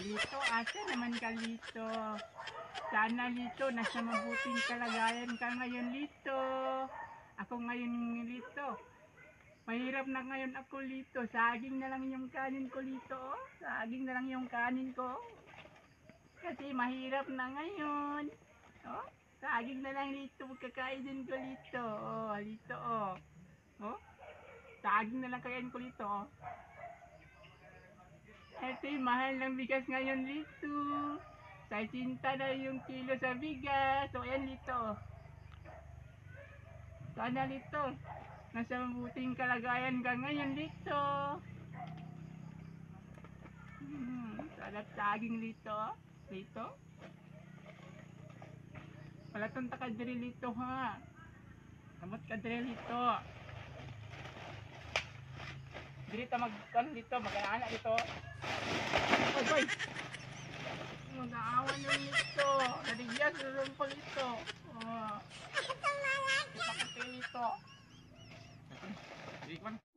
Lito, asa naman ka, Lito? Sana, Lito, nasa mabuting kalagayan ka ngayon, Lito. Ako ngayon, Lito. Mahirap na ngayon ako, Lito. Saging na lang yung kanin ko, Lito. Saging na lang yung kanin ko. Kasi mahirap na ngayon. Oh, saging na lang, Lito. Magkakainin ko, Lito. Oh, Lito, oh. Oh, saging na lang kain ko, Lito. Ito yung mahal ng bigas ngayon, Lito. 60 na yung kilo sa bigas. So, ayan, Lito. Sana, Lito, nasa mabuting kalagayan ka ngayon, Lito. Sarap saging, Lito. Lito. Palatunta ka diri, Lito, ha. Kamot ka diri, Lito. Diri ta Lito, mag-aana, Lito. Oy, boy. Mag-aawan yung Lito. Nadigyan, lulumpang, Lito. Oh. Ito malaki. Ito. Ito.